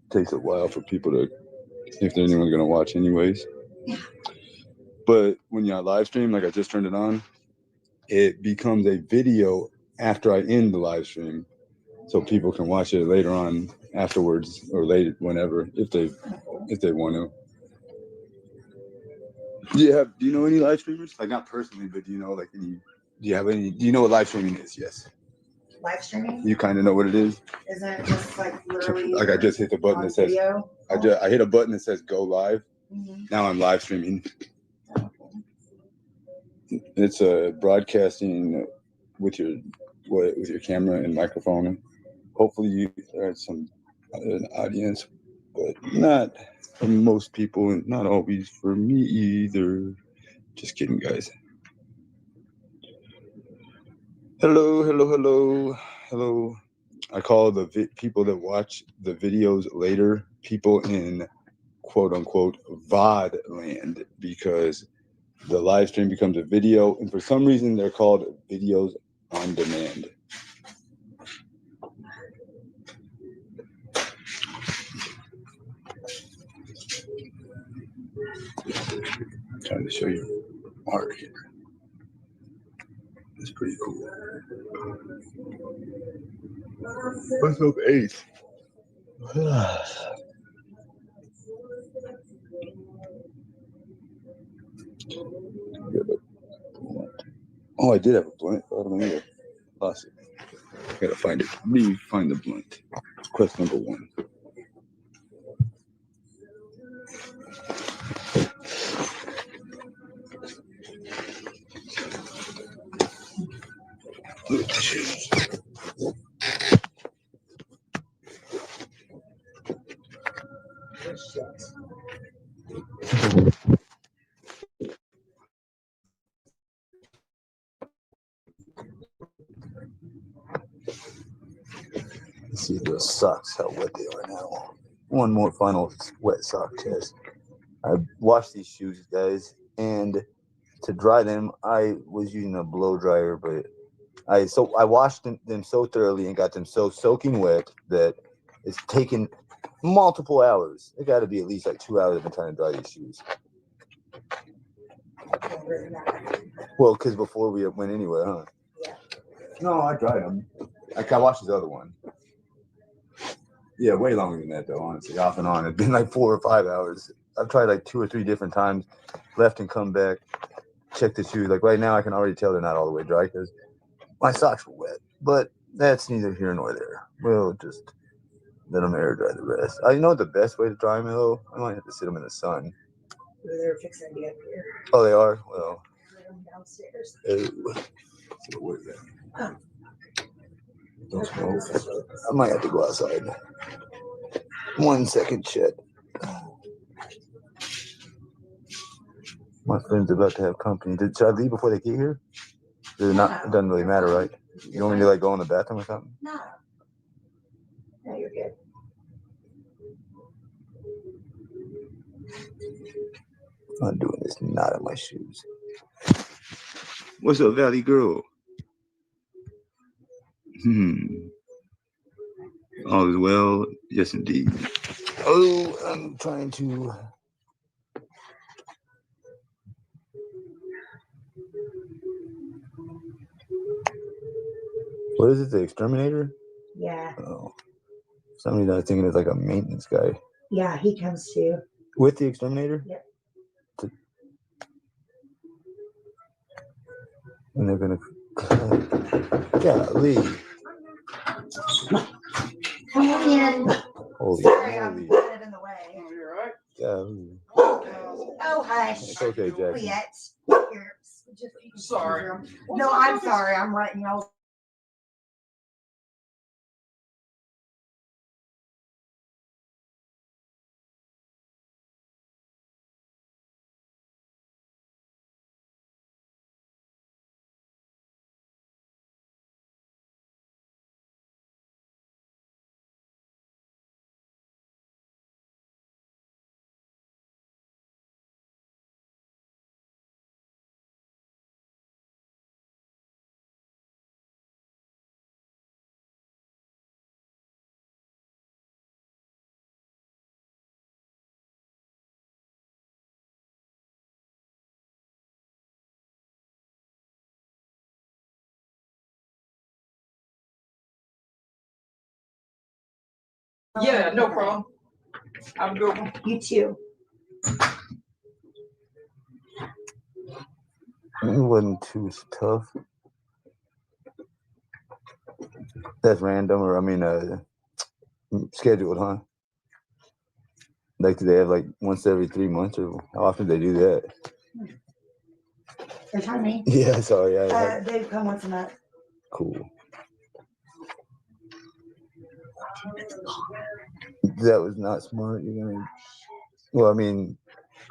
Takes a while for people to, if anyone's going to watch anyways. But when you live stream, like I just turned it on, it becomes a video after I end the live stream. So people can watch it later on afterwards or later, whenever, if they want to. Do you know any live streamers? Like not personally, but do you know do you know what live streaming is? Yes. Live streaming? You kind of know what it is? Isn't it just like literally like I just hit the button that says video? I hit a button that says go live. Mm-hmm. Now I'm live streaming. It's broadcasting with your camera and microphone. Hopefully you have an audience, but not for most people, and not always for me either. Just kidding, guys. Hello. I call the people that watch the videos later people in quote unquote VOD land, because the live stream becomes a video, and for some reason they're called videos on demand. I'm trying to show you art here. It's pretty cool. What's up, Ace? Oh, I did have a blunt. I don't know. Lost it. I gotta find it. Me find the blunt. Quest number 1. Look at the shoes. Let's see those socks, how wet they are now. One more final wet sock test. I washed these shoes, guys, and to dry them, I was using a blow dryer, but I washed them so thoroughly and got them so soaking wet that it's taken multiple hours. It got to be at least like 2 hours I've been trying to dry these shoes. Well, because before we went anywhere, huh? Yeah. No, I dried them. I watched this other one. Yeah, way longer than that, though, honestly, off and on. It's been like 4 or 5 hours. I've tried like 2 or 3 different times, left and come back, check the shoes. Like right now, I can already tell they're not all the way dry because my socks were wet. But that's neither here nor there. We'll just let them air dry the rest. I know the best way to dry them, though. I might have to sit them in the sun. They're fixing to get here. Oh, they are? Well. I'm downstairs. So where's that? Oh. Don't smoke. I might have to go outside. 1 second, Chet. My friend's about to have company. Should I leave before they get here? It doesn't really matter, right? You want me to like go in the bathroom or something? No. No, you're good. I'm not doing this. Not in my shoes. What's up, Valley girl? All is well. Yes, indeed. Oh, I'm trying to. What is it? The exterminator? Yeah. Oh, for some reason I was thinking it's like a maintenance guy. Yeah, he comes too. With the exterminator? Yep. And they're gonna. Golly. Come on in. Holy Sorry, moly. I'm in the way. Oh, you're right. Golly. Oh, hush. It's okay, Jackson. Here, just Sorry. No, I'm sorry. I'm writing y'all. Yeah, no problem. I'm good. You too. It wasn't too tough. That's random, or I mean, scheduled, huh? Like, do they have like once every 3 months, or how often do they do that? They're telling me. Yeah, sorry. Like, They come once a month. cool. That was not smart. You're gonna. Well, I mean,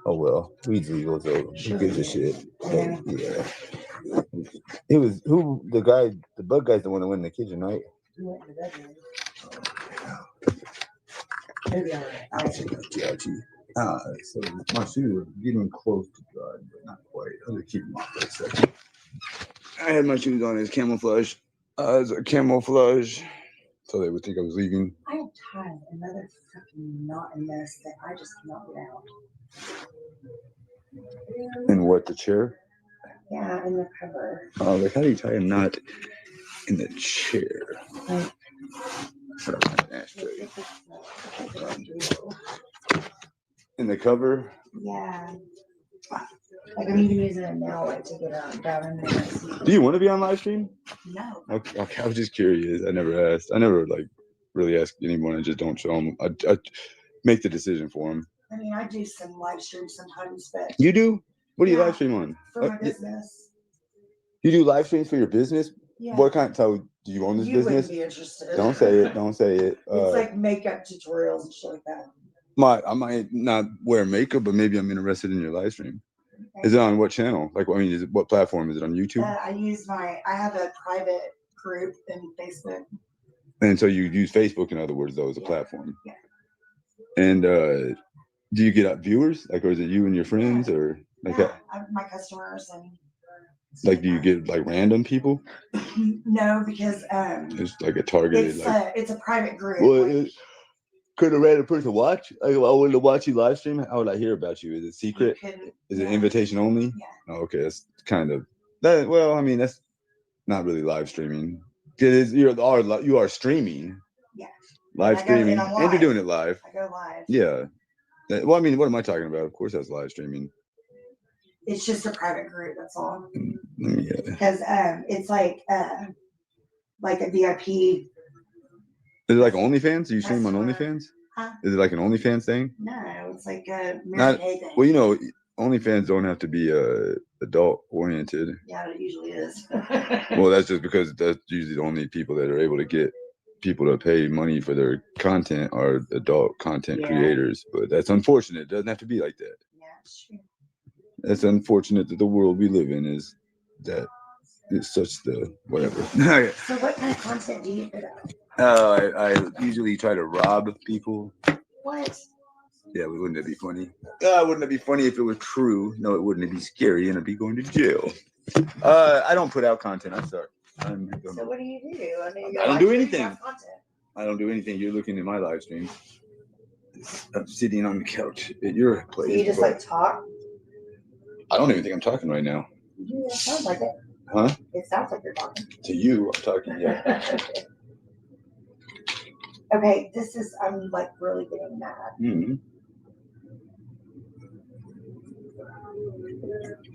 oh well, weed's legal, so who gives a shit? But, yeah. It was who the guy, the bug guy's the one that went in the kitchen, right? He went to bed. Maybe all right. So my shoes are getting close to dry, but not quite. I'll just keep them on for a second. I had my shoes on as camouflage. As a camouflage, so they would think I was leaving. I have tied another fucking knot in this that I just cannot get out. In what, the chair? Yeah, in the cover. Oh, like how do you tie a knot in the chair? Like, In the cover? yeah. Like I'm even using a nail like to get down in there. Do you want to be on live stream? No. Okay, I was just curious. I never asked. I never like really ask anyone. I just don't show them. I make the decision for them. I mean, I do some live streams sometimes, but You do? What do you Yeah, live stream on? for my business. You do live streams for your business? Yeah. What kind? So do you own this You business? wouldn't be interested. Don't say it. Don't say it. It's like makeup tutorials and shit like that. I might not wear makeup, but maybe I'm interested in your live stream. Okay. Is it on what channel? Like, I mean, is it what platform? Is it on YouTube? I have a private group in Facebook. And so you use Facebook, in other words, though, as a platform. Yeah. And do you get viewers? Like, or is it you and your friends, or like that? My customers and. Like, do you get like random people? No, because It's like a targeted. It's a private group. Well, could a random person watch? Like, if I wanted to watch you live stream, how would I hear about you? Is it secret? Is it invitation only? Yeah. Oh, okay, that's kind of that. Well, I mean, that's not really live streaming. You are streaming. Yeah. Live streaming, and you're doing it live. I go live. Yeah. Well, I mean, what am I talking about? Of course, that's live streaming. It's just a private group. That's all. Yeah. Because it's like a VIP. Is it like OnlyFans? Do you stream on OnlyFans? Huh? Is it like an OnlyFans thing? No, it's like a Mary Kay thing. Well, you know, OnlyFans don't have to be adult oriented. Yeah, it usually is. Well, that's just because that's usually the only people that are able to get people to pay money for their content are adult content creators. But that's unfortunate. It doesn't have to be like that. Yeah, it's true. That's unfortunate that the world we live in is that it's such the whatever. So what kind of content do you put out? I usually try to rob people. What? Yeah, wouldn't that be funny? Wouldn't it be funny if it was true? No, it wouldn't. It'd be scary, and I'd be going to jail. I don't put out content. I'm sorry. So what do you do? I mean, I don't do anything. I don't do anything. You're looking at my live stream. I'm sitting on the couch at your place. So you just like talk? I don't even think I'm talking right now. Yeah, it sounds like it. Huh? It sounds like you're talking. To you, I'm talking. Yeah. Okay, I'm like really getting mad. Mm-hmm.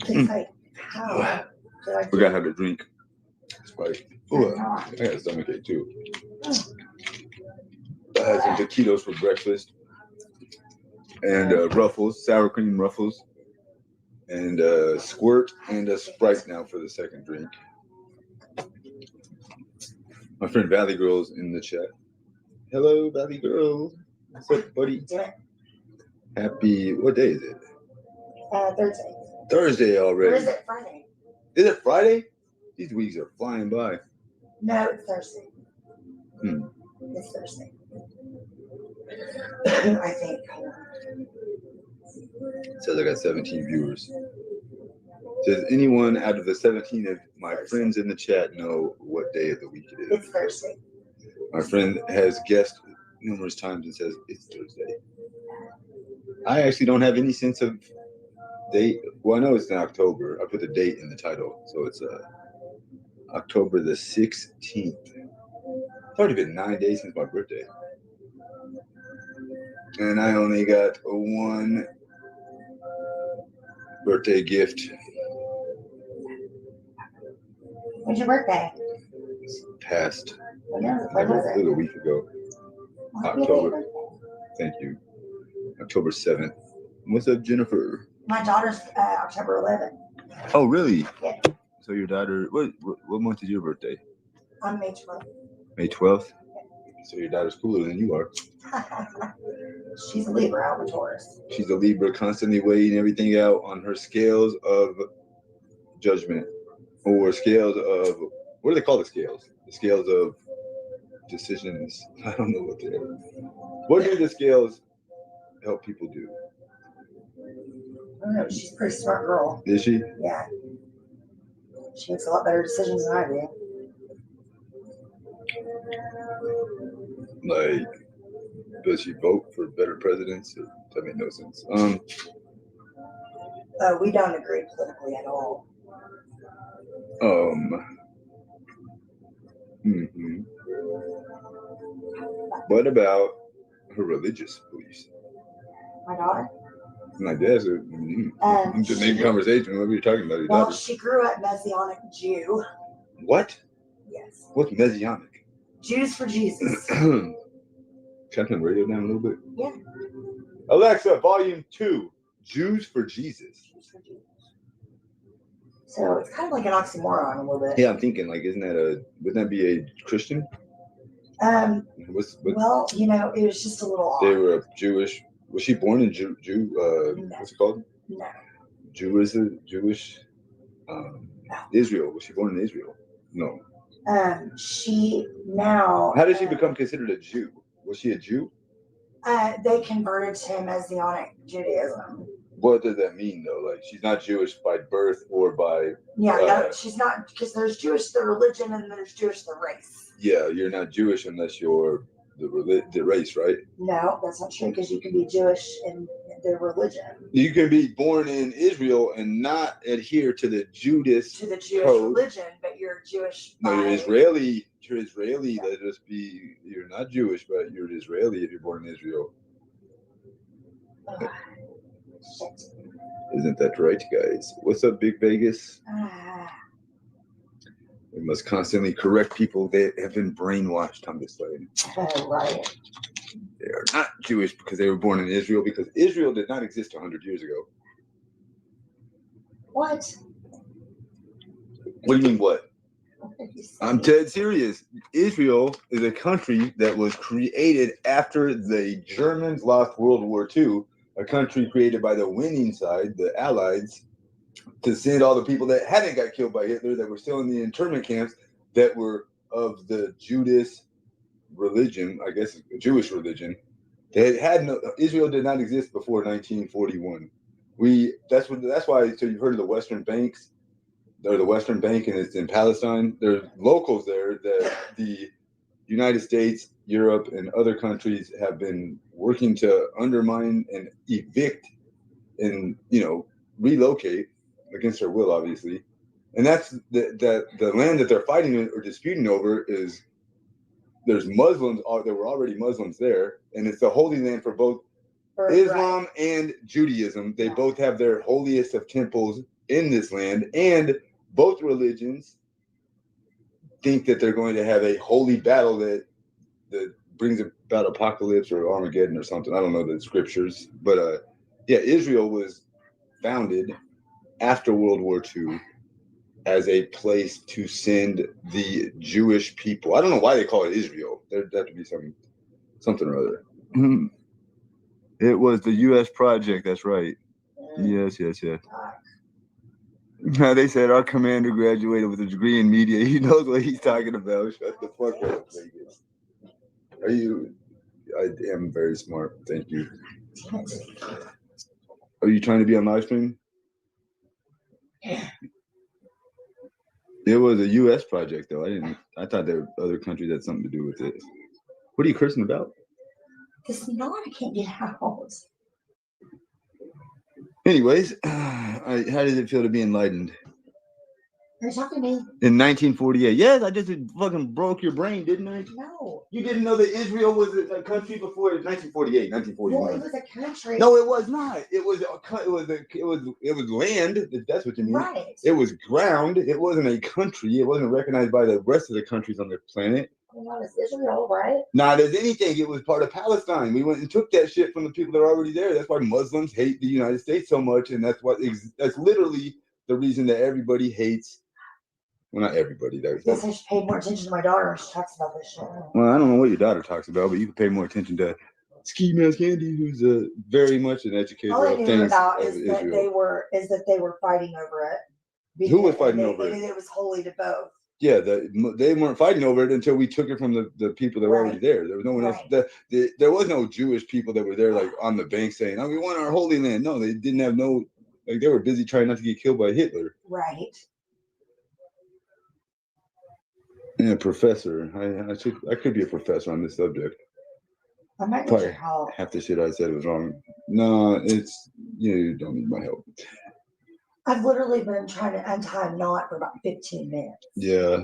It's like, how did I We gotta have a drink. Sprite. Oh, I got a stomachache too. I had some taquitos for breakfast. And Ruffles, sour cream Ruffles. And Squirt and a Sprite now for the second drink. My friend Valley Girl's in the chat. Hello, Valley Girl. What's up, buddy? Happy, what day is it? Thursday. Thursday already. Or is it Friday? Is it Friday? These weeks are flying by. No, it's Thursday. It's Thursday. I think. Says I got 17 viewers. Does anyone out of the 17 of my friends in the chat know what day of the week it is? It's Thursday. My friend has guessed numerous times and says it's Thursday. I actually don't have any sense of date. Well, I know it's in October. I put the date in the title, so it's October the 16th. It's already been 9 days since my birthday. And I only got one birthday gift. When's your birthday? Passed When was like it? a week ago. Happy October. birthday. Thank you. October 7th. What's up, Jennifer? My daughter's October 11th. Oh, really? Yeah. So your daughter, what month is your birthday? I'm May 12th. May 12th? So your daughter's cooler than you are. She's a Libra, I'm a Taurus. She's a Libra, constantly weighing everything out on her scales of judgment, or scales of, what do they call the scales? The scales of decisions. I don't know what they are. What do the scales help people do? I don't know, she's a pretty smart girl. Is she? Yeah. She makes a lot better decisions than I do. Like, does she vote for better presidents? That made no sense. We don't agree politically at all. What about her religious beliefs? My daughter? Like that's a the main conversation. What were you talking about? Your Well, daughter? she grew up Messianic Jew. What? Yes. What's Messianic? Jews for Jesus. Can I turn the radio down a little bit? Yeah. Alexa, volume 2. Jews for Jesus. Jews for Jesus. So it's kind of like an oxymoron a little bit. Yeah, I'm thinking like, wouldn't that be a Christian? Well, you know, it was just a little odd. They were Jewish. Was she born in Jew? No. What's it called? No. Jewish. No. Israel. Was she born in Israel? No. She now. How did she become considered a Jew? Was she a Jew? They converted to Messianic Judaism. What does that mean, though? Like, she's not Jewish by birth or by... Yeah, no, she's not, because there's Jewish the religion and there's Jewish the race. Yeah, you're not Jewish unless you're the race, right? No, that's not true, because you can be Jewish in the religion. You can be born in Israel and not adhere to the Jewish religion, but you're Jewish. No, you're Israeli. You're Israeli. Let us be. You're not Jewish, but you're Israeli if you're born in Israel. Shit. Isn't that right, guys? What's up, Big Vegas? We must constantly correct people that have been brainwashed on this land. Right. They are not Jewish because they were born in Israel, because Israel did not exist 100 years ago. What? What do you mean, what? I'm dead serious. Israel is a country that was created after the Germans lost World War II, a country created by the winning side, the Allies, to send all the people that hadn't got killed by Hitler, that were still in the internment camps, that were of the Judas religion, I guess Jewish religion. They had no, Israel did not exist before 1941. That's why. So you've heard of the Western Banks, or the Western Bank, and it's in Palestine. There's locals there that the United States, Europe, and other countries have been working to undermine and evict, and relocate against their will, obviously. And that's the land that they're fighting or disputing over is, there's Muslims, there were already Muslims there, and it's the holy land for both Islam and Judaism. They both have their holiest of temples in this land, and both religions think that they're going to have a holy battle that brings about apocalypse or Armageddon or something. I don't know the scriptures, but Israel was founded after World War II as a place to send the Jewish people. I don't know why they call it Israel. There'd have to be something or other. It was the U.S. project. That's right. Yes. Now they said our commander graduated with a degree in media. He knows what he's talking about. Shut the fuck up, Vegas. I am very smart. Thank you. Are you trying to be on live stream? It was a U.S. project, though. I thought there were other countries that had something to do with it. What are you cursing about? This knot, I can't get out. Anyways, how did it feel to be enlightened? Are you talking to me? In 1948. Yes, I just fucking broke your brain, didn't I? No. You didn't know that Israel was a country before 1948, 1941. Well, it was a country. No, it was not. It was land. If that's what you mean. Right. It was ground. It wasn't a country. It wasn't recognized by the rest of the countries on the planet. Well, it's Israel, right? Not as anything. It was part of Palestine. We went and took that shit from the people that are already there. That's why Muslims hate the United States so much, and that's literally the reason that everybody hates. Well, not everybody. Yes, I should pay more attention to my daughter when she talks about this shit. Well, I don't know what your daughter talks about, but you can pay more attention to Ski Mask Candy, who's very much an educator. All I of knew things about of is Israel. that they were fighting over it. Who was fighting over it? It was holy to both. Yeah, they weren't fighting over it until we took it from the people that were already there. There was no one else. There was no Jewish people that were there like on the bank saying, "Oh, we want our holy land." No, they didn't have no. Like they were busy trying not to get killed by Hitler. Right. Yeah, professor. I could be a professor on this subject. I'm not sure how. Half the shit I said was wrong. No, you don't need my help. I've literally been trying to untie a knot for about 15 minutes. Yeah.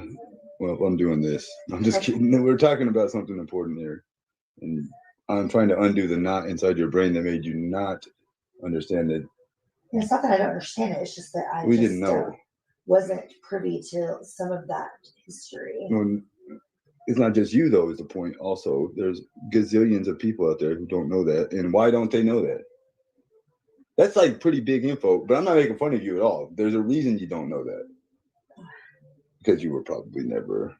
Well, I'm doing this. I'm just kidding. We're talking about something important here. And I'm trying to undo the knot inside your brain that made you not understand it. It's not that I don't understand it. It's just that I didn't know. Wasn't privy to some of that history. Well, it's not just you, though, is the point. Also, there's gazillions of people out there who don't know that. And why don't they know that? That's like pretty big info, but I'm not making fun of you at all. There's a reason you don't know that. Because you were probably never.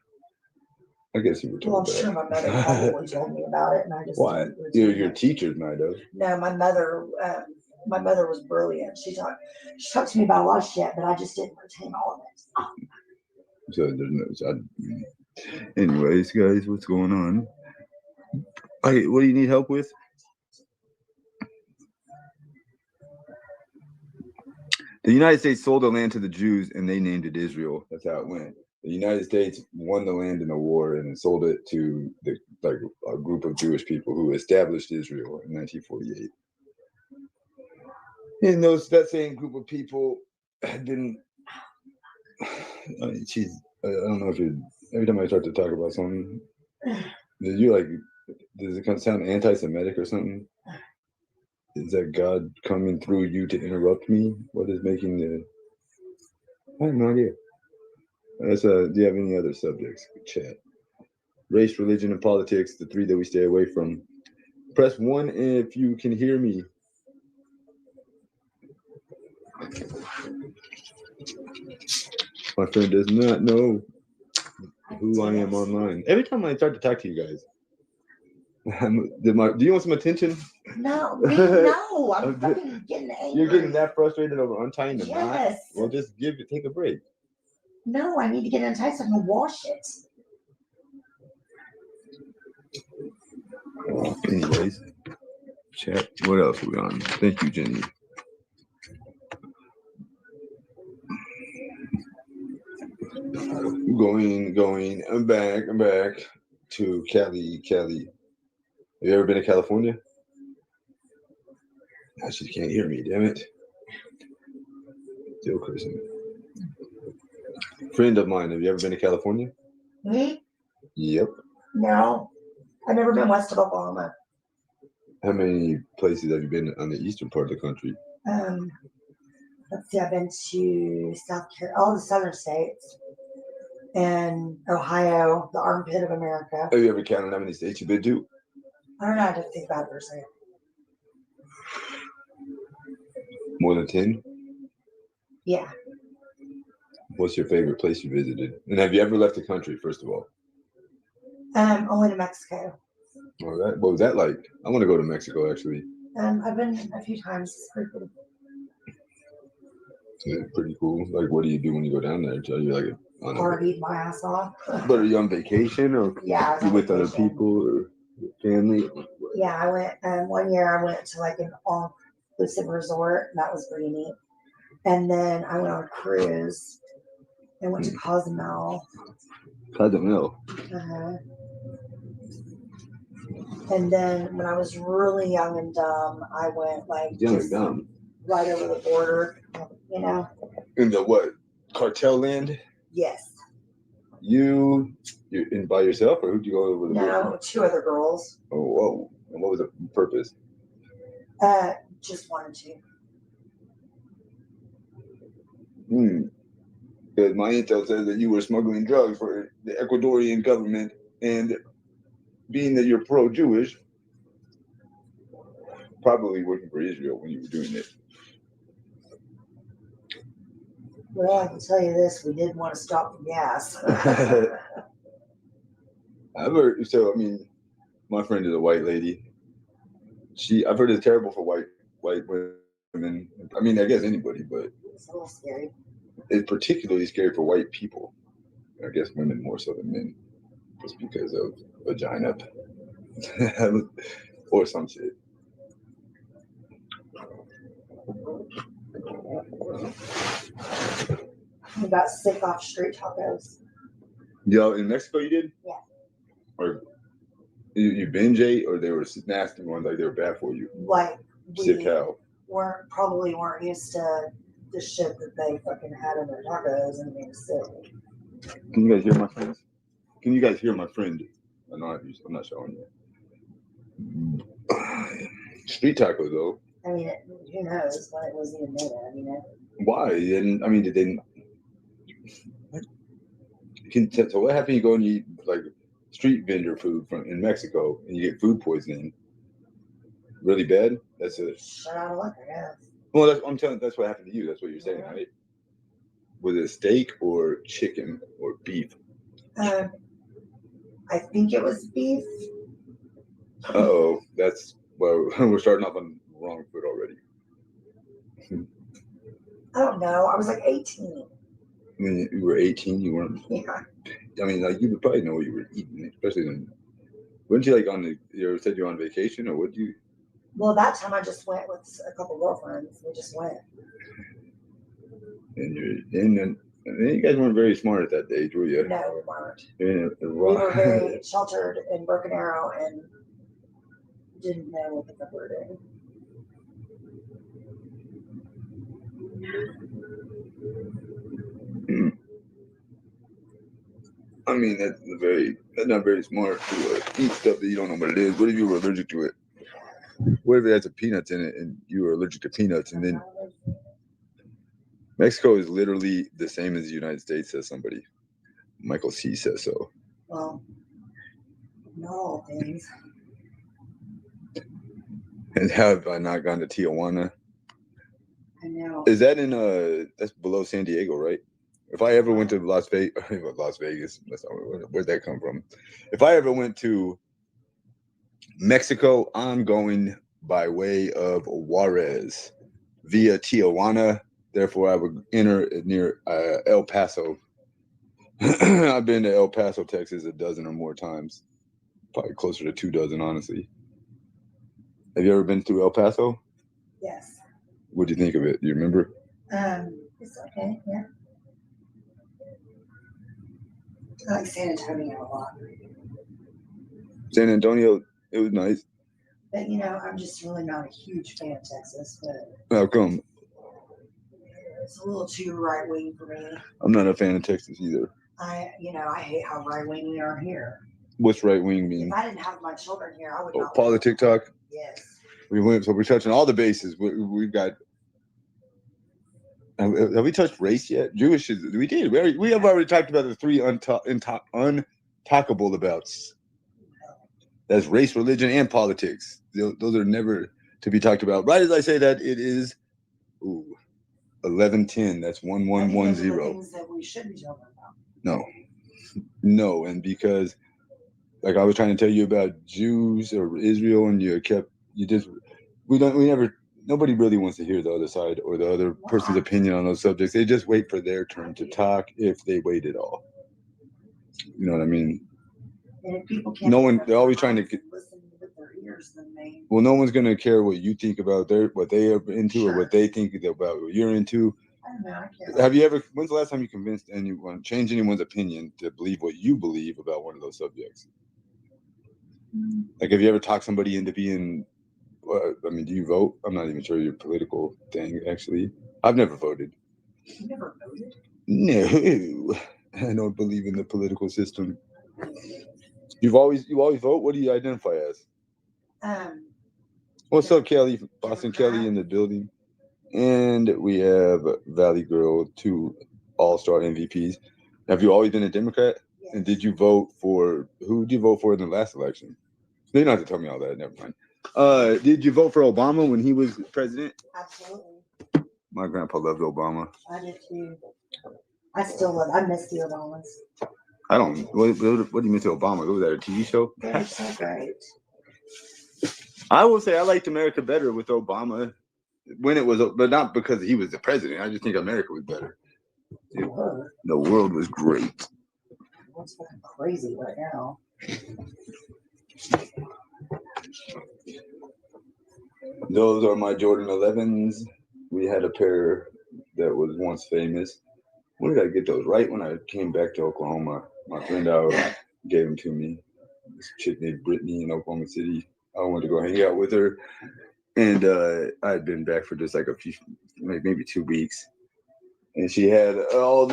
I guess you were told that. I'm sure my mother probably told me about it, and I just. Why? Your teachers might have. No, my mother. My mother was brilliant. She talked to me about a lot of shit, but I just didn't retain all of it. So there's no. Anyways, guys, what's going on? What do you need help with? The United States sold the land to the Jews, and they named it Israel. That's how it went. The United States won the land in a war and then sold it to a group of Jewish people who established Israel in 1948. And that same group of people had been. I don't know if every time I start to talk about something, does it sound anti-Semitic or something? Is that God coming through you to interrupt me? What is making I have no idea. Do you have any other subjects? Chat. Race, religion, and politics, the three that we stay away from. Press 1 if you can hear me. My friend does not know who I am online. Every time I start to talk to you guys, do you want some attention? No, no, I'm fucking getting angry. You're getting that frustrated over untying the knot? Yes. Well, just take a break. No, I need to get untied so I can wash it. Anyways, chat. What else are we on? Thank you, Jenny. Going. I'm back to Cali. Have you ever been to California? Now she can't hear me, damn it. Still cursing. Friend of mine, have you ever been to California? Me? Yep. No. I've never been west of Oklahoma. How many places have you been on the eastern part of the country? Let's see, I've been to South Carolina, all the southern states, and Ohio, the armpit of America. Have you ever counted how many states you've been to? I don't know, I have to think about it for a second. More than 10? Yeah. What's your favorite place you visited? And have you ever left the country, first of all? Only to Mexico. All right. What was that like? I want to go to Mexico, actually. I've been a few times. It's pretty cool. Like, what do you do when you go down there? Are you like on party my ass off? But are you on vacation or yeah, you with other people or family? Yeah, I went. 1 year I went to like an all-inclusive resort. That was pretty neat. And then I went on a cruise. I went to Cozumel. Cozumel. And then when I was really young and dumb, I went like dumb. Right over the border, you know. In the what? Cartel land? Yes. You're in by yourself, or who'd you go with? No, 2 other girls. Oh, whoa. And what was the purpose? Just wanted to. Because my intel says that you were smuggling drugs for the Ecuadorian government, and being that you're pro-Jewish, probably working for Israel when you were doing it. Well, I can tell you this: we did want to stop for gas. I've heard. So I mean, my friend is a white lady. I've heard it's terrible for white women. I mean, I guess anybody, but It's a little scary. it's particularly scary for white people. I guess women more so than men, just because of vagina or some shit. We got sick off street tacos. Yo, in Mexico you did? Yeah. Or you binge ate, or they were nasty ones, like they were bad for you? Like Sick we cow. probably weren't used to the shit that they fucking had in their tacos and made us sick. Can you guys hear my friends? Can you guys hear my friend? I'm not showing you. Street tacos, though. I mean, who knows when it was even made? I mean, Why? And I mean, did they? So what happened? You go and eat like street vendor food in Mexico, and you get food poisoning. Really bad. That's a shut out of luck, I guess. Well, I'm telling. That's what happened to you. That's what you're saying, right? Was it steak or chicken or beef? I think it was beef. Oh, that's well. We're starting off on the wrong foot already. I don't know. I was like 18. When you were 18, you weren't. Yeah. I mean, like you would probably know what you were eating, especially when. Weren't you like you ever said you were on vacation, or what you? Well, that time I just went with a couple girlfriends. We just went. And you guys weren't very smart at that age, were you? No, we weren't. We were very sheltered in Broken Arrow and didn't know what the fuck we were doing. I mean, that's not very smart to eat stuff that you don't know what it is. What if you were allergic to it? What if it has peanuts in it and you were allergic to peanuts? And then Mexico is literally the same as the United States, says somebody. Michael C. says so. Well, no things. And have I not gone to Tijuana? I know. Is that in that's below San Diego, right? If I ever went to Las Vegas, that's not, where'd that come from? If I ever went to Mexico, I'm going by way of Juarez via Tijuana. Therefore, I would enter near El Paso. I've been to El Paso, Texas, a dozen or more times. Probably closer to 2 dozen, honestly. Have you ever been to El Paso? Yes. What do you think of it? Do you remember? It's okay, yeah. I like San Antonio a lot. San Antonio, it was nice. But, I'm just really not a huge fan of Texas. But how come? It's a little too right-wing for me. I'm not a fan of Texas either. I hate how right-wing we are here. What's right-wing mean? If I didn't have my children here, I would not. Politic talk? Yes. So we're touching all the bases. We've got. Have we touched race yet? Jewish is. We did. We have already talked about the 3 untalkable abouts. That's race, religion, and politics. Those are never to be talked about. Right as I say that, it is 11:10. That's 1110. Things that we should be talking about. No, and because, like I was trying to tell you about Jews or Israel, and nobody really wants to hear the other side or the other person's opinion on those subjects. They just wait for their turn to talk, if they wait at all. You know what I mean? And if people can't, they're always trying to listen with their ears, then they. Well, no one's gonna care what you think about what they are into, or what they think about what you're into. I don't know. I care. Have you ever? When's the last time you convinced anyone, changed anyone's opinion to believe what you believe about one of those subjects? Like, have you ever talked somebody into being? I mean, do you vote? I'm not even sure your political thing. Actually, I've never voted. You never voted? No. I don't believe in the political system. You always vote. What do you identify as? What's up, Kelly? Boston Kelly in the building, and we have Valley Girl, 2 All-Star MVPs. Have you always been a Democrat? Yes. And did you vote for who? Did you vote for in the last election? You don't have to tell me all that. Never mind. Did you vote for Obama when he was president? Absolutely. My grandpa loved Obama. I did too. I still love. I miss the Obamas. I don't. What do you miss Obama? Was that a TV show? They were so great. I will say I liked America better with Obama when it was, but not because he was the president. I just think America was better. The world was great. It's fucking crazy right now. Those are my Jordan 11s. We had a pair that was once famous. Where did I get those? Right when I came back to Oklahoma, my friend out gave them to me. This chick named Brittany in Oklahoma City. I wanted to go hang out with her, and I had been back for just like a few, maybe 2 weeks, and she had all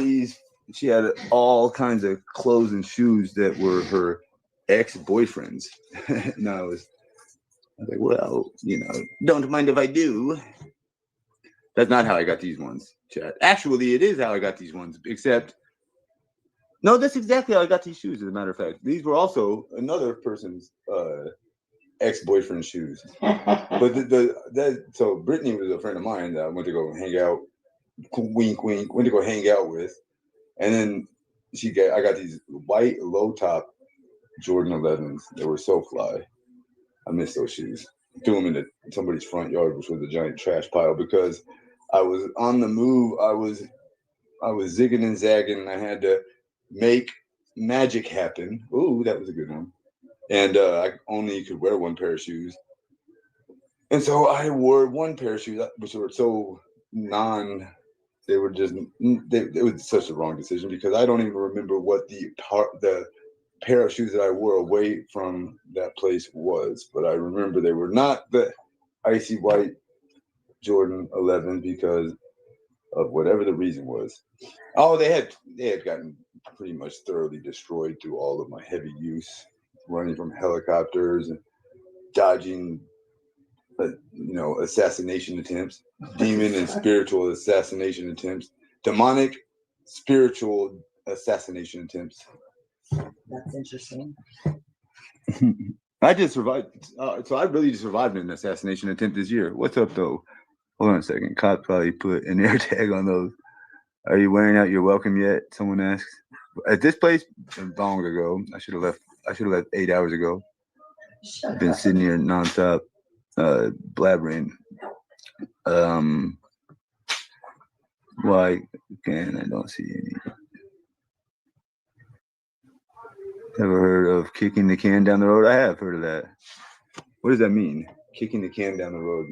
kinds of clothes and shoes that were her ex-boyfriends. And I was like, well, don't mind if I do. That's not how I got these ones, Chad. Actually, it is how I got these ones, except no, that's exactly how I got these shoes, as a matter of fact. These were also another person's ex-boyfriend shoes. But so Brittany was a friend of mine that I went to go hang out, wink, wink, went to go hang out with. And then I got these white low-top Jordan 11s. They were so fly. I miss those shoes. Threw them into somebody's front yard, which was a giant trash pile, because I was on the move. I was zigging and zagging, and I had to make magic happen. Ooh, that was a good one. And I only could wear one pair of shoes. And so I wore one pair of shoes, which were so they were just, it was such a wrong decision, because I don't even remember what the pair of shoes that I wore away from that place was. But I remember they were not the icy white Jordan 11 because of whatever the reason was. Oh, they had gotten pretty much thoroughly destroyed through all of my heavy use, running from helicopters and dodging, assassination attempts, demon and spiritual assassination attempts, demonic spiritual assassination attempts. That's interesting. I just survived. So I really just survived an assassination attempt this year. What's up, though? Hold on a second. Cop probably put an air tag on those. Are you wearing out your welcome yet? Someone asks. At this place, long ago. I should have left 8 hours ago. I've been sitting here nonstop, blabbering. Why can I don't see any? Ever heard of kicking the can down the road? I have heard of that. What does that mean? Kicking the can down the road?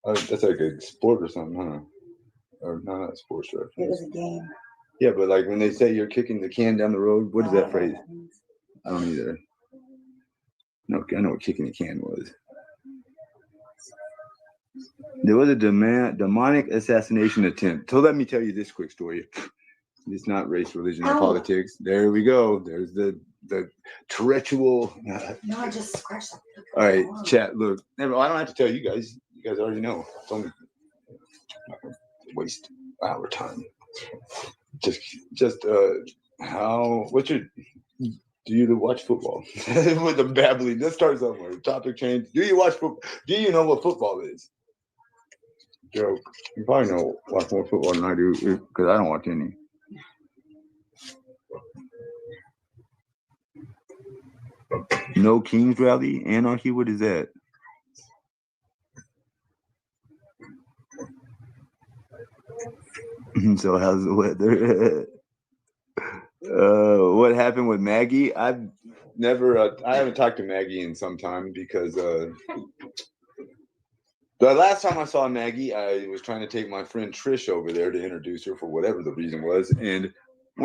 That's like a sport or something, huh? Or no, not a sports reference. It was a game. Yeah, but like when they say you're kicking the can down the road, what is that phrase? I don't either. No, I know what kicking the can was. There was a demonic assassination attempt. So let me tell you this quick story. It's not race, religion, or politics. There we go. There's the treacherous. No, I just scratched that. All right, chat. Look, I don't have to tell you guys. You guys already know. It's only not gonna waste our time. What's your? Do you watch football? With the babbling. Let's start somewhere. Topic change. Do you watch football? Do you know what football is? Joe, you probably watch more football than I do, because I don't watch any. No Kings Rally? Anarchy? What is that? So how's the weather? What happened with Maggie? I haven't talked to Maggie in some time, because the last time I saw Maggie, I was trying to take my friend Trish over there to introduce her for whatever the reason was. And I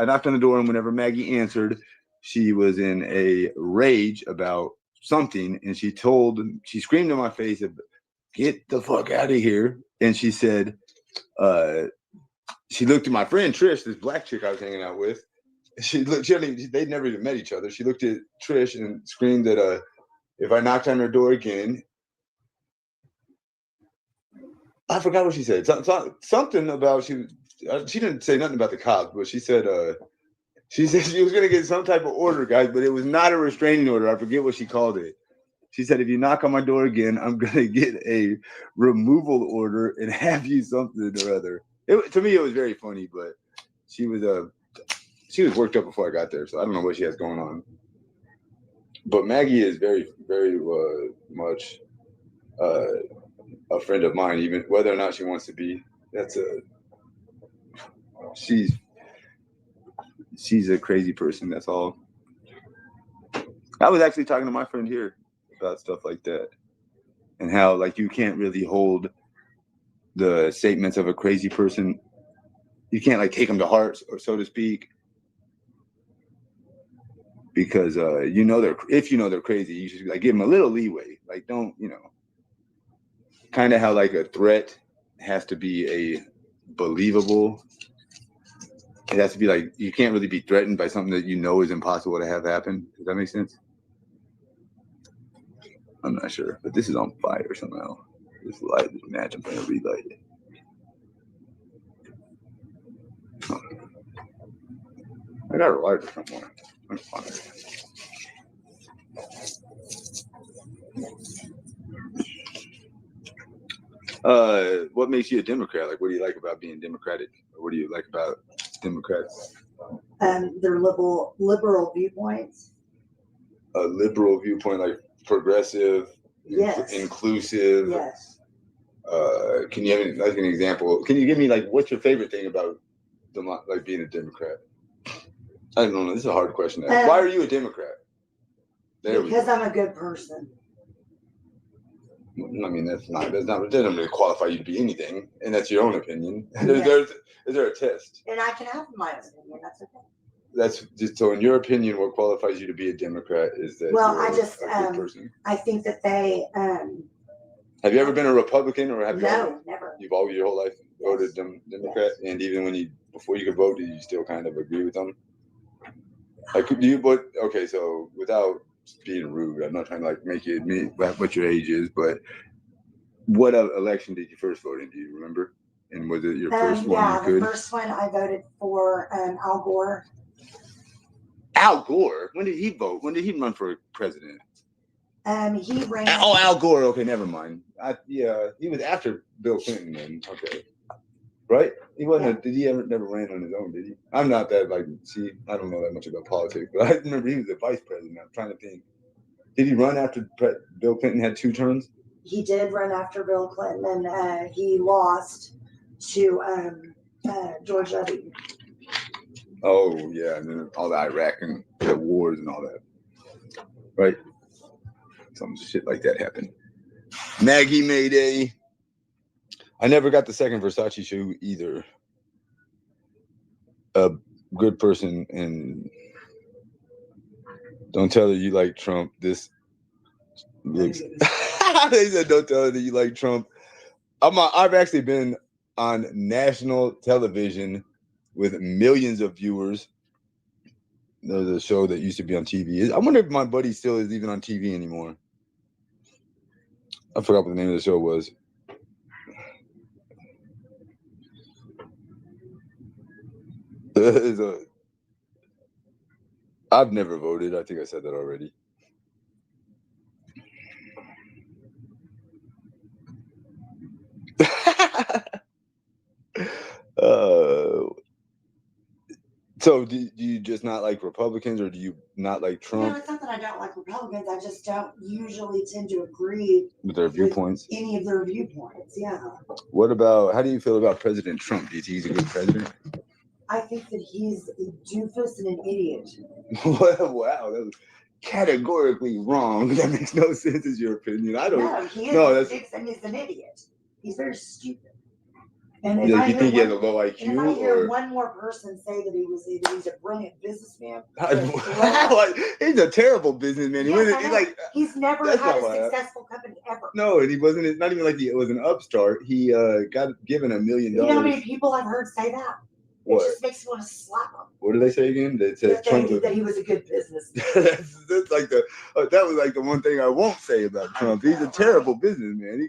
knocked on the door, and whenever Maggie answered, she was in a rage about something, and she screamed in my face, "Get the fuck out of here!" And she said, she looked at my friend Trish, this black chick I was hanging out with. They'd never even met each other. She looked at Trish and screamed that if I knocked on her door again, I forgot what she said. Something about she didn't say nothing about the cops, but she said she was gonna get some type of order, guys, but it was not a restraining order. I forget what she called it. She said, if you knock on my door again, I'm gonna get a removal order and have you something or other. To me, it was very funny, but she was worked up before I got there, so I don't know what she has going on. But Maggie is very, very much a friend of mine, even whether or not she wants to be. She's a crazy person. That's all. I was actually talking to my friend here about stuff like that, and how like you can't really hold the statements of a crazy person. You can't like take them to heart, or so to speak, because if you know they're crazy, you should like give them a little leeway. Like don't kind of how like a threat has to be a believable. It has to be like you can't really be threatened by something that you know is impossible to have happen. Does that make sense? I'm not sure, but this is on fire somehow. This light, this match, I'm gonna relight it. Huh. I got a lighter somewhere. I'm fine. What makes you a Democrat? Like, what do you like about being Democratic? Or what do you like about Democrats? Their liberal viewpoints. A liberal viewpoint, like progressive, Yes. Inclusive. Yes. Can you have like an example? Can you give me like what's your favorite thing about like being a Democrat? I don't know. This is a hard question to ask. Why are you a Democrat? Because I'm a good person. I mean, that doesn't really qualify you to be anything, and that's your own opinion. Yes. Is there a test? And I can have my opinion. That's okay. That's just so. In your opinion, what qualifies you to be a Democrat is that well, you're I just a good person. I think that they. Have you ever been a Republican, or have you? No, never. You've all your whole life voted Democrat, yes. And even before you could vote, did you still kind of agree with them? Like, do you? But okay, so without being rude, I'm not trying to like make you admit what your age is, but what election did you first vote in? Do you remember? And was it your first one? Yeah, the first one I voted for Al Gore. Al Gore? When did he vote? When did he run for president? He ran. Oh, Al Gore. Okay, never mind. Yeah, he was after Bill Clinton. Then okay, right? He wasn't. Yeah. Did he never ran on his own? Did he? I'm not that like. See, I don't know that much about politics, but I remember he was the vice president. I'm trying to think. Did he run after Bill Clinton had 2 terms? He did run after Bill Clinton, and he lost to George W. Oh yeah, and then all the Iraq and the wars and all that, right? Some shit like that happened. Maggie Mayday. I never got the second Versace shoe either. A good person, and don't tell her you like Trump. This looks. They said don't tell her that you like Trump. I've actually been on national television with millions of viewers. There's a show that used to be on TV. I wonder if my buddy still is even on TV anymore. I forgot what the name of the show was. I've never voted. I think I said that already. So do you just not like Republicans, or do you not like Trump? No, it's not that I don't like Republicans. I just don't usually tend to agree with their viewpoints. With any of their viewpoints, yeah. How do you feel about President Trump? Do you think he's a good president? I think that he's a doofus and an idiot. Wow, that was categorically wrong. That makes no sense as your opinion. I don't know. He is and he's an idiot. He's very stupid. And if you think he has a low IQ? And if I hear one more person say that he's a brilliant businessman, he's a terrible businessman. Yes, he's never had a successful company ever. No, and he wasn't. It's not even like it was an upstart. He got given $1 million. You know how many people I've heard say that? What? It just makes me want to slap him. What do they say again? They said That he was a good businessman. that's like the that was like the one thing I won't say about Trump. He's a terrible businessman. He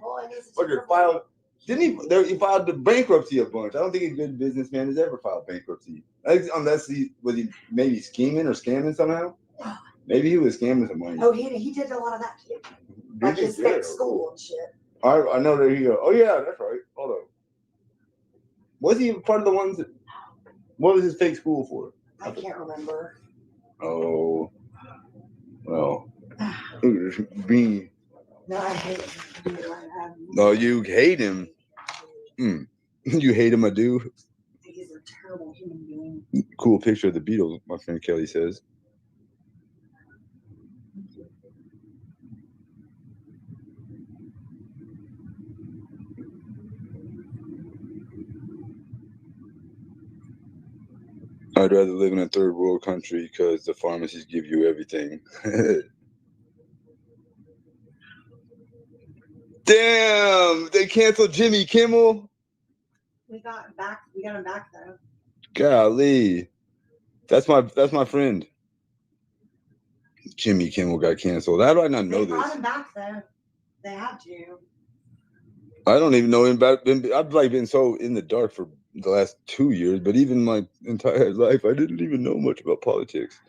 fucking filed. Didn't he filed the bankruptcy a bunch. I don't think a good businessman has ever filed bankruptcy. Unless he maybe scheming or scamming somehow. Maybe he was scamming some money. Oh, he did a lot of that too. Like his fake school and shit. I know that he. Oh yeah, that's right. Hold on. Was he part of the ones that? What was his fake school for? I can't remember. Oh, well, Bean. No, I hate him. No, you hate him. You hate him, I do. He's a terrible human being. Cool picture of the Beatles, my friend Kelly says. I'd rather live in a third world country because the pharmacies give you everything. Damn, they canceled Jimmy Kimmel. We got him back though. Golly, that's my friend. Jimmy Kimmel got canceled. How do I not know They this? brought him back though. They had to. I don't even know him about. I've like been so in the dark for the last 2 years, but even my entire life, I didn't even know much about politics.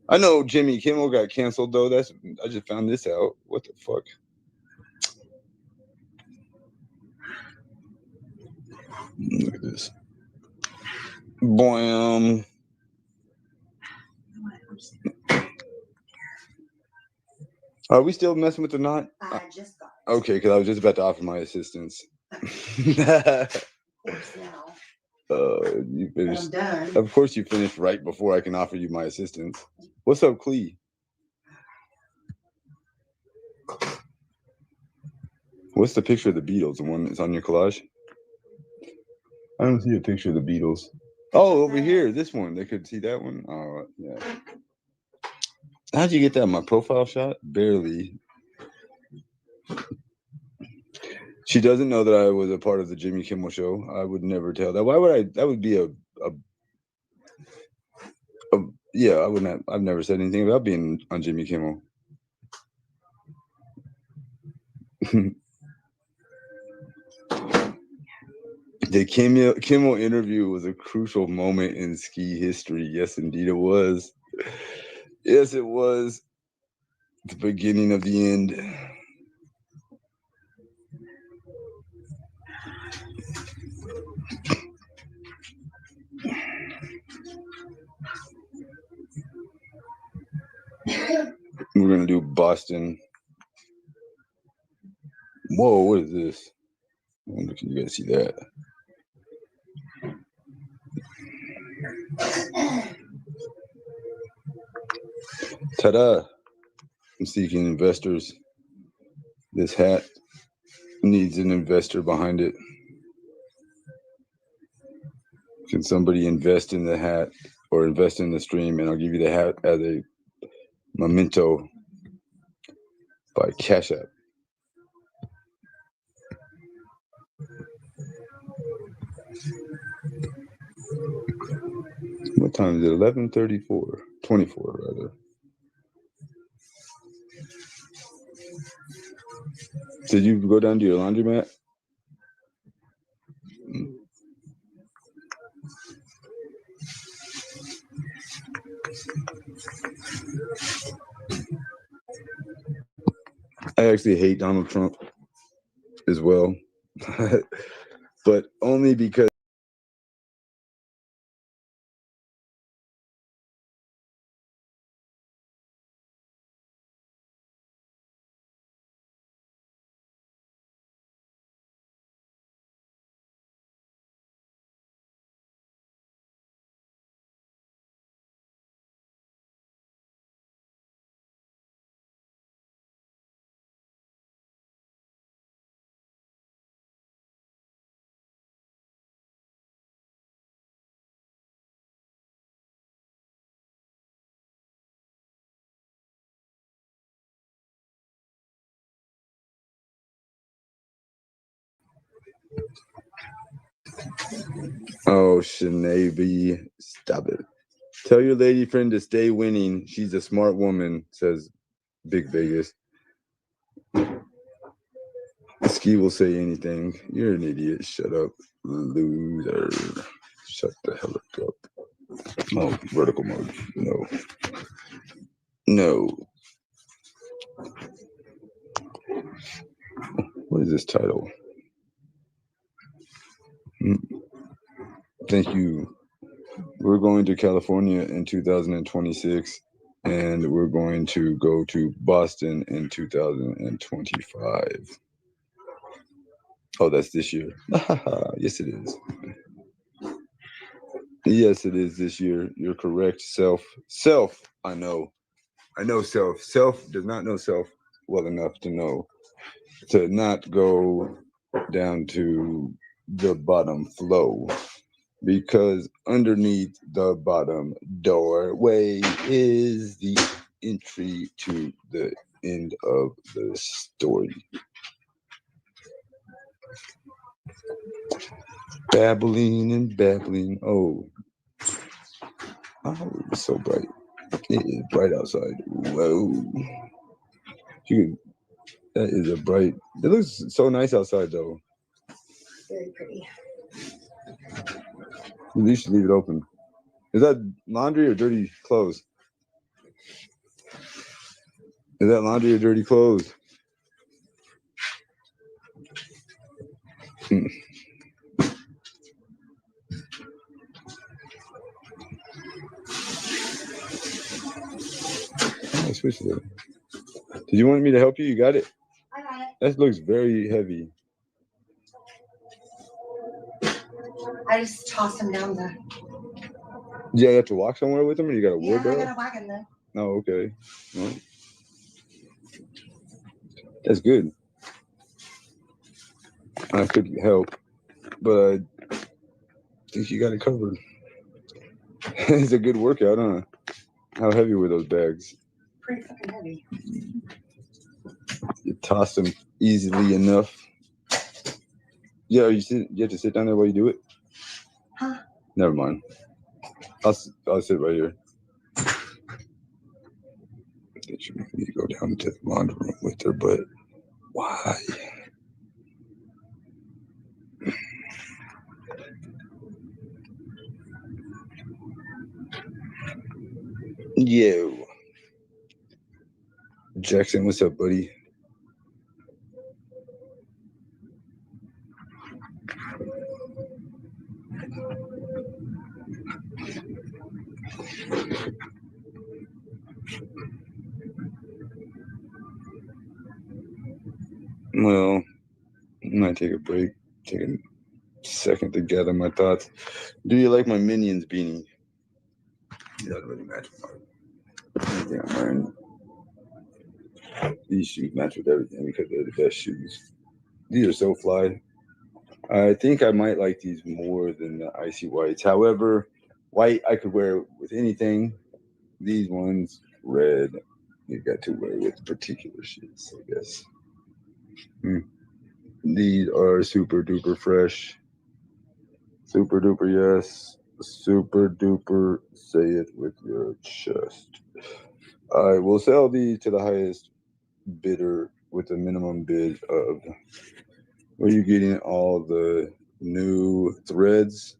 I know Jimmy Kimmel got canceled though. I just found this out. What the fuck? Look at this. Boom. Are we still messing with the knot? I just got it. Okay, because I was just about to offer my assistance. Of course now. You finished. I'm done. Of course, you finished right before I can offer you my assistance. What's up, Clee? What's the picture of the Beatles? The one that's on your collage? I don't see a picture of the Beatles. Oh, over here, this one. They could see that one. Oh, yeah. How'd you get that? My profile shot? Barely. She doesn't know that I was a part of the Jimmy Kimmel show. I would never tell that. Why would I? That would be yeah, I wouldn't. I've never said anything about being on Jimmy Kimmel. The Kimmel interview was a crucial moment in ski history. Yes, indeed it was. Yes, it was. The beginning of the end. We're going to do Boston. Whoa, what is this? I wonder if you guys see that. Ta-da! I'm seeking investors. This hat needs an investor behind it. Can somebody invest in the hat or invest in the stream, and I'll give you the hat as a memento by Cash App. What time is it? 11:34. 24 rather. Did you go down to your laundromat? I actually hate Donald Trump as well, but only because Oh, Shanae, stop it. Tell your lady friend to stay winning. She's a smart woman, says Big Vegas. Ski will say anything. You're an idiot. Shut up, loser. Shut the hell up. Oh, vertical mode. No. No. What is this title? Thank you. We're going to California in 2026, and we're going to go to Boston in 2025. Oh, that's this year. Yes, it is. Yes, it is this year. You're correct. Self. I know self. Self does not know self well enough to know to not go down to the bottom flow, because underneath the bottom doorway is the entry to the end of the story. Babbling and babbling. Oh, it's so bright. It is bright outside. Whoa. That is a bright. It looks so nice outside, though. Very pretty. At least leave it open. Is that laundry or dirty clothes? Is that laundry or dirty clothes? Oh, switch it. Did you want me to help you? You got it? I got it. That looks very heavy. I just tossed them down there. Yeah, you have to walk somewhere with them, or you got a Yeah, I wheelbarrow? got a wagon though. Oh, okay. Well, that's good. I could help, but I think you got it covered. It's a good workout, huh? How heavy were those bags? Pretty fucking heavy. You toss them easily enough. Yeah, you have to sit down there while you do it? Huh? Never mind. I'll sit right here. I think she need to go down to the laundry room with her, but why? Yo. Jackson, what's up, buddy? Well, I might take a break, take a second to gather my thoughts. Do you like my Minions beanie? It doesn't really match with anything I'm wearing. These shoes match with everything because they're the best shoes. These are so fly. I think I might like these more than the icy whites. However, white I could wear with anything. These ones, red, you got to wear with particular shits, I guess. These are super duper fresh. Super duper, yes. Super duper, say it with your chest. I will sell these to the highest bidder with a minimum bid of. Were you getting all the new threads?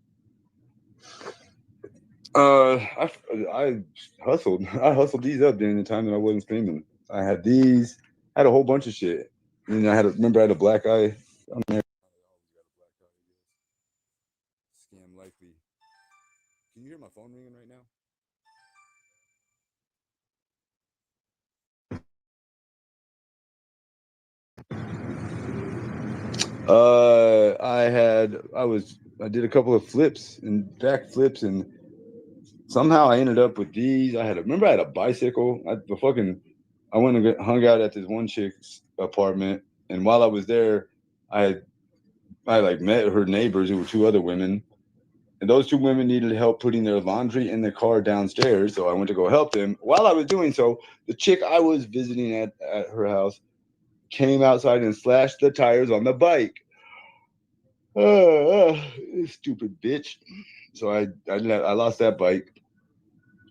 I hustled. I hustled these up during the time that I wasn't streaming. I had these. I had a whole bunch of shit. And I remember I had a black eye. I'm there. Scam likely. Can you hear my phone ringing right now? I did a couple of flips and back flips, and somehow I ended up with these. I had a bicycle. I went and hung out at this one chick's apartment, and while I was there, I met her neighbors, who were two other women, and those two women needed help putting their laundry in the car downstairs. So I went to go help them. While I was doing so, the chick I was visiting at her house came outside and slashed the tires on the bike. Stupid bitch. So I lost that bike,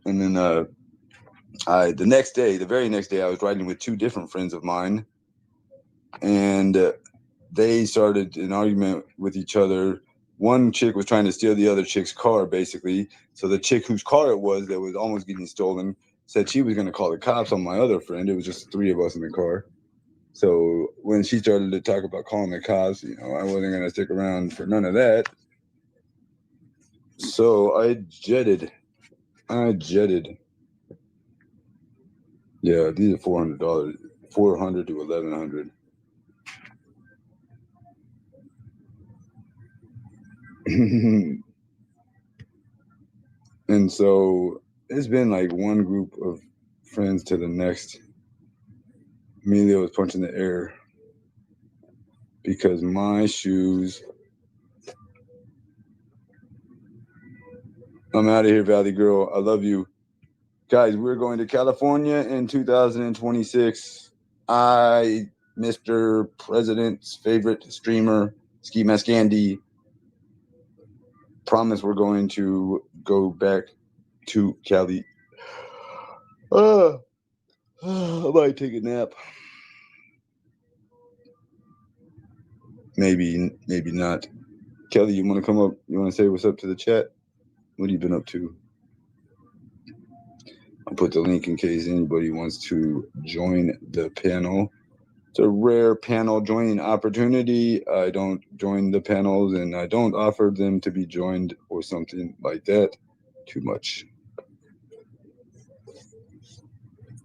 and then the next day, the very next day, I was riding with two different friends of mine, and they started an argument with each other. One chick was trying to steal the other chick's car, basically. So the chick whose car it was that was almost getting stolen said she was going to call the cops on my other friend. It was just three of us in the car. So when she started to talk about calling the cops, you know, I wasn't going to stick around for none of that. So I jetted. Yeah, these are $400, $400 to $1,100. And so it's been like one group of friends to the next. Emilio was punching the air because my shoes. I'm out of here, Valley Girl. I love you. Guys, we're going to California in 2026. Mr. President's favorite streamer, Ski Mask Andy, promise we're going to go back to Cali. I might take a nap. Maybe not. Kelly, you want to come up? You want to say what's up to the chat? What have you been up to? I'll put the link in case anybody wants to join the panel. It's a rare panel joining opportunity. I don't join the panels and I don't offer them to be joined or something like that too much.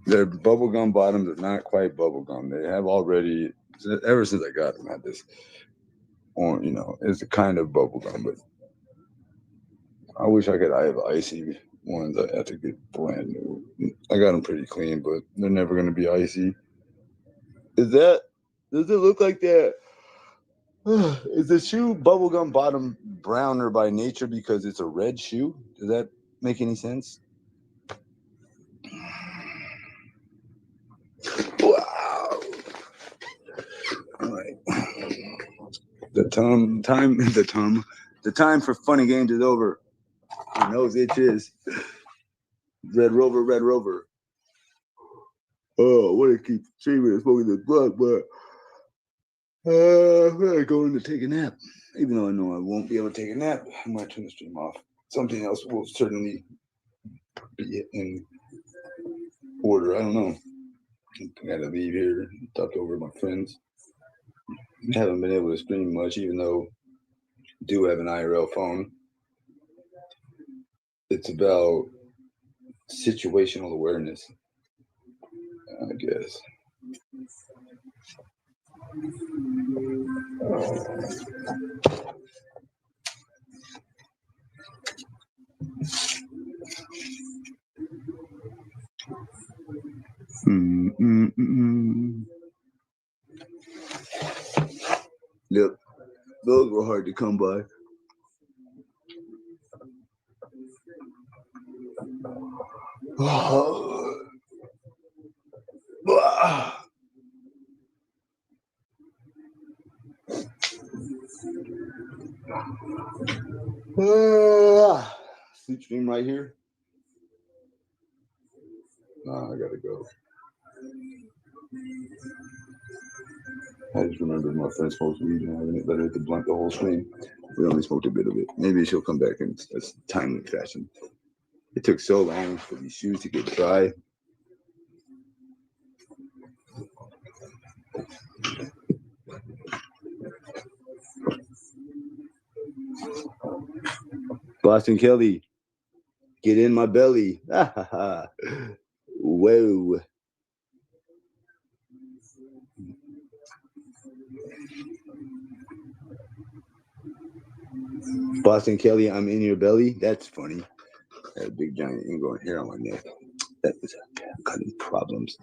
Their bubblegum bottoms are not quite bubblegum. They have already, ever since I got them, had this, or you know, it's a kind of bubblegum, but I wish I have icy ones. I have to get brand new. I got them pretty clean, but they're never going to be icy. Does it look like that? Is the shoe bubblegum bottom browner by nature because it's a red shoe? Does that make any sense? Wow. All right. The time for funny games is over. My nose itches. Red Rover. Oh, I want to keep streaming and smoking this blunt, but I'm going to take a nap. Even though I know I won't be able to take a nap, I might turn the stream off. Something else will certainly be in order. I don't know. I gotta leave here, talk over my friends. I haven't been able to stream much, even though I do have an IRL phone. It's about situational awareness, I guess. Yep, those were hard to come by. Sleep stream right here. I gotta go. I just remembered my friend smoked weed and I didn't let her to blunt the whole stream. We only smoked a bit of it. Maybe she'll come back in a timely fashion. It took so long for these shoes to get dry. Boston Kelly, get in my belly. Whoa. Boston Kelly, I'm in your belly. That's funny. I had a big giant ingrown hair on my neck. That was causing problems.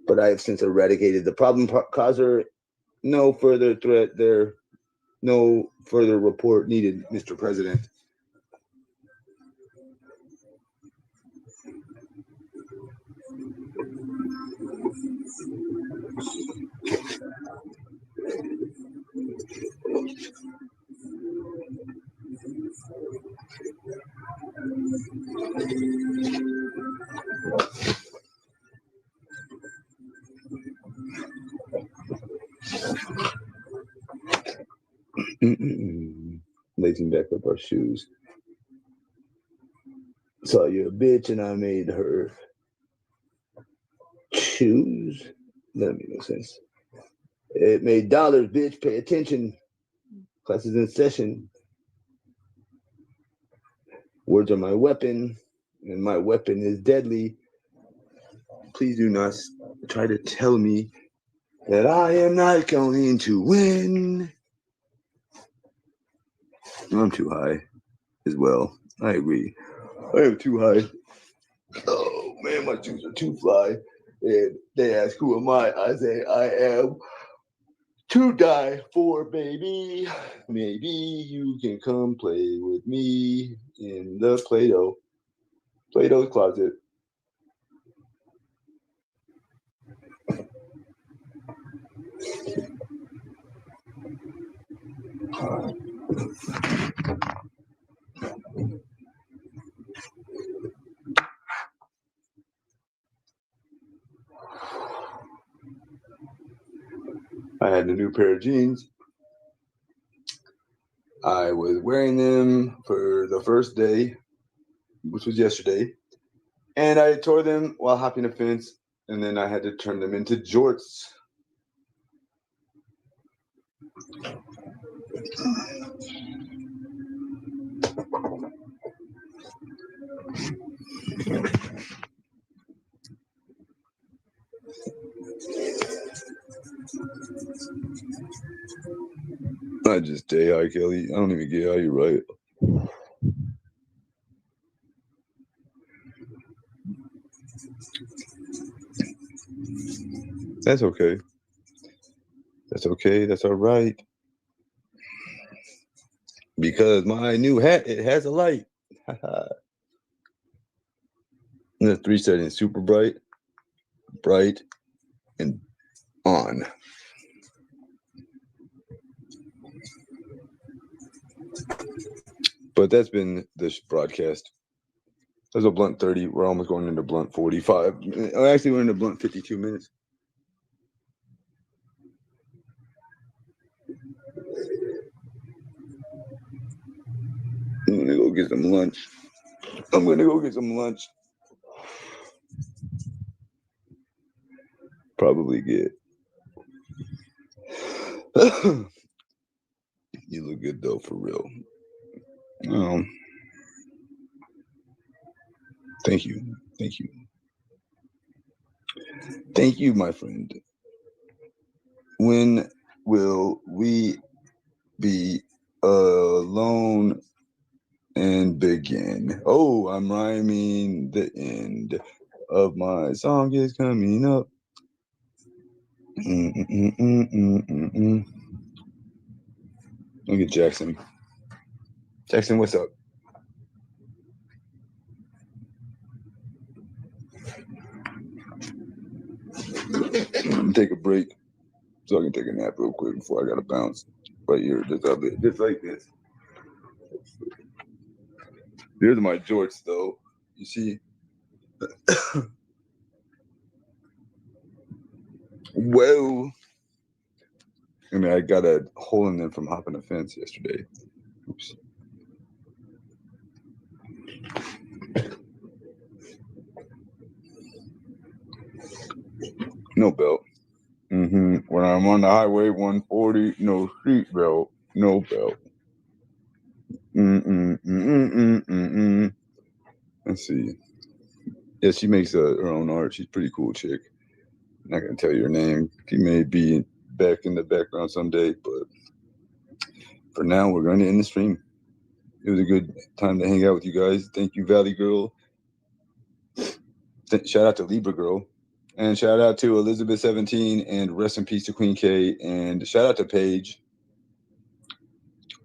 But I have since eradicated the problem causer. No further threat there. No further report needed, Mr. President. Lacing back up our shoes. Saw you a bitch and I made her choose. That made no sense. It made dollars, bitch. Pay attention. Class is in session. Words are my weapon, and my weapon is deadly. Please do not try to tell me that I am not going to win. I'm too high as well. I agree. I am too high. Oh man, my shoes are too fly. And they ask, who am I? I say, I am to die for, baby. Maybe you can come play with me in the Play-Doh's closet. I had a new pair of jeans. I was wearing them for the first day, which was yesterday, and I tore them while hopping a fence, and then I had to turn them into jorts. I just say hi, Kelly. I don't even get how you write. That's okay. That's okay. That's all right. Because my new hat, it has a light. And the 3 settings: super bright, bright, and on. But that's been this broadcast. There's a blunt 30. We're almost going into blunt 45. Actually, we're into blunt 52 minutes. I'm gonna go get some lunch. Probably get. You look good though, for real. Thank you. Thank you, my friend. When will we be alone and begin? Oh, I'm rhyming. The end of my song is coming up. Look at Jackson. Jackson, what's up? Take a break so I can take a nap real quick before I gotta bounce. Right here, just like this. Here's my jorts, though. You see? Whoa. I mean, I got a hole in them from hopping a fence yesterday. Oops. No belt. When I'm on the highway 140, no seat belt. No belt. Let's see. Yeah, she makes her own art. She's a pretty cool chick. I'm not gonna tell you her name. She may be back in the background someday, but for now, we're going to end the stream. It was a good time to hang out with you guys. Thank you, Valley Girl. Shout out to Libra Girl. And shout out to Elizabeth17, and rest in peace to Queen K. And shout out to Paige.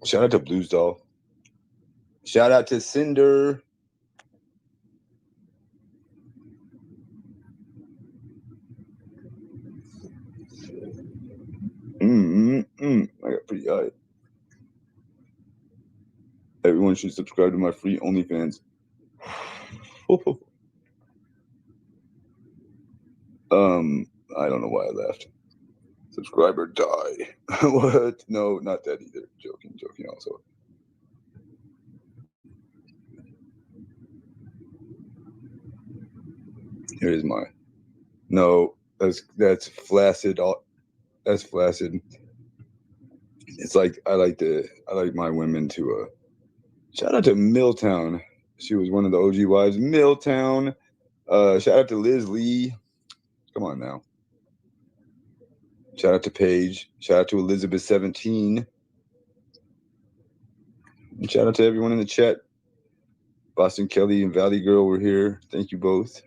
Shout out to Blues Doll. Shout out to Cinder. I got pretty high. Everyone should subscribe to my free OnlyFans. I don't know why I laughed. Subscriber die. What? No, not that either. Joking also. Here's my. No, that's flaccid. That's flaccid. It's like I like my women to shout out to Milltown. She was one of the OG wives. Milltown. Shout out to Liz Lee. Come on now. Shout out to Paige. Shout out to Elizabeth 17. And shout out to everyone in the chat. Boston Kelly and Valley Girl were here. Thank you both.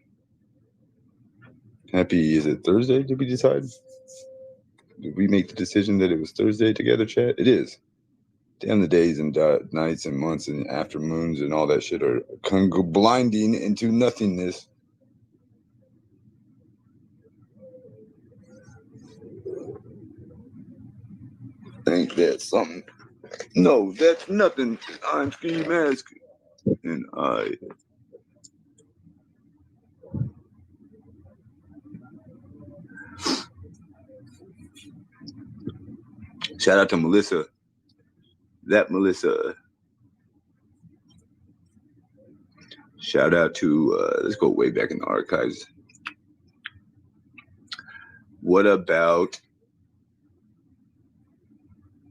Happy, is it Thursday? Did we decide? Did we make the decision that it was Thursday together, chat? It is. Damn, the days and nights and months and afternoons and all that shit are blinding into nothingness. Ain't that something? No, that's nothing. I'm Ski Mask. And I. Shout out to Melissa. That Melissa. Shout out to, let's go way back in the archives. What about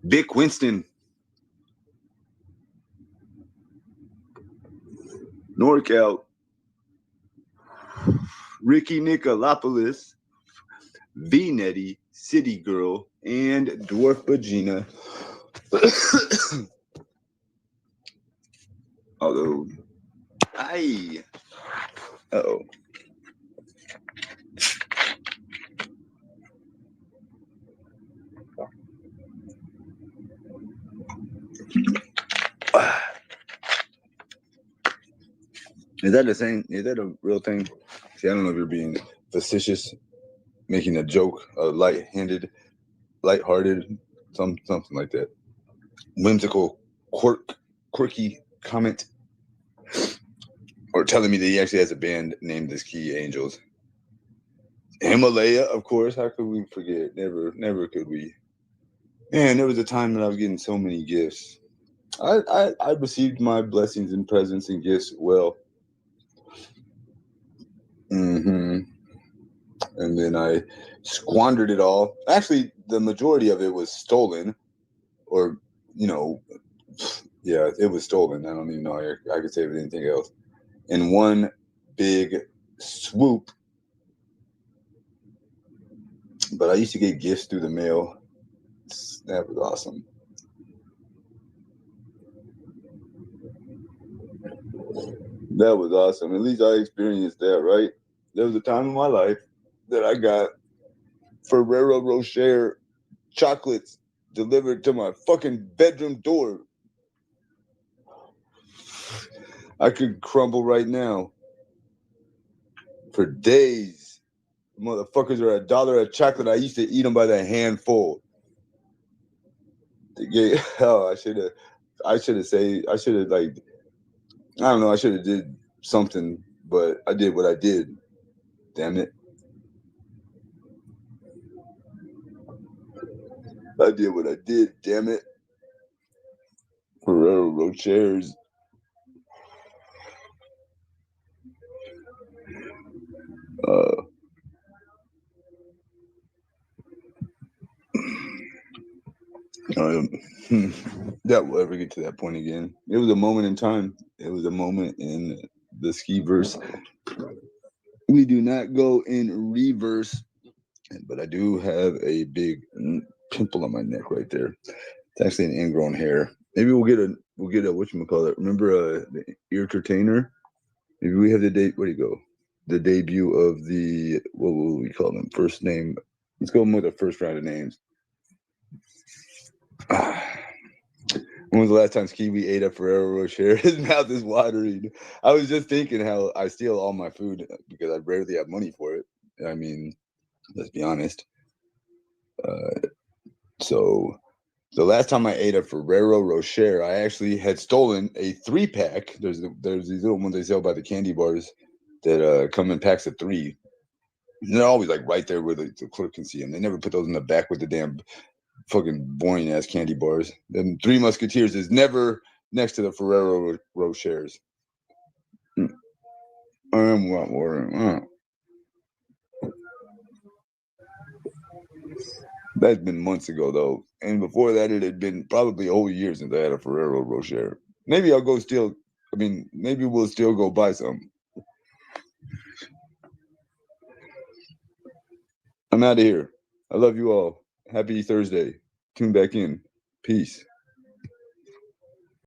Vic Winston? NorCal. Ricky Nicolopoulos. V-Netty. City Girl. And Dwarf Vagina. Although, uh-oh. Is that the same? Is that a real thing? See, I don't know if you're being facetious, making a joke, lighthearted, something like that. Whimsical, quirky comment, or telling me that he actually has a band named the Ski Angels. Himalaya, of course. How could we forget? Never could we. Man, there was a time that I was getting so many gifts. I received my blessings and presents and gifts well. And then I squandered it all. Actually, the majority of it was stolen, or yeah, it was stolen. I don't even know I could say anything else. In one big swoop. But I used to get gifts through the mail. That was awesome. That was awesome. At least I experienced that, right? There was a time in my life that I got Ferrero Rocher chocolates delivered to my fucking bedroom door. I could crumble right now for days. Motherfuckers are $1 a chocolate. I used to eat them by the handful. I should have I should have did something, but I did what I did. Damn it. I did what I did, damn it. Ferrero Rochers. That will ever get to that point again. It was a moment in time. It was a moment in the ski-verse. We do not go in reverse, but I do have a big pimple on my neck right there. It's actually an ingrown hair. Maybe we'll get a whatchamacallit. Remember the entertainer? Maybe we have the date. Where do you go? The debut of the, what will we call them? First name. Let's go with the first round of names. When was the last time Kiwi ate a Ferrero Rocher? His mouth is watering. I was just thinking how I steal all my food because I rarely have money for it. I mean, let's be honest. So the last time I ate a Ferrero Rocher, I actually had stolen a 3-pack. There's these little ones they sell by the candy bars that come in packs of 3. And they're always like right there where the clerk can see them. They never put those in the back with the damn fucking boring ass candy bars. Then Three Musketeers is never next to the Ferrero Rochers. I want water. That's been months ago though, and before that, it had been probably a whole year since I had a Ferrero Rocher. Maybe I'll go still. I mean, maybe we'll still go buy some. I'm out of here. I love you all. Happy Thursday. Tune back in. Peace.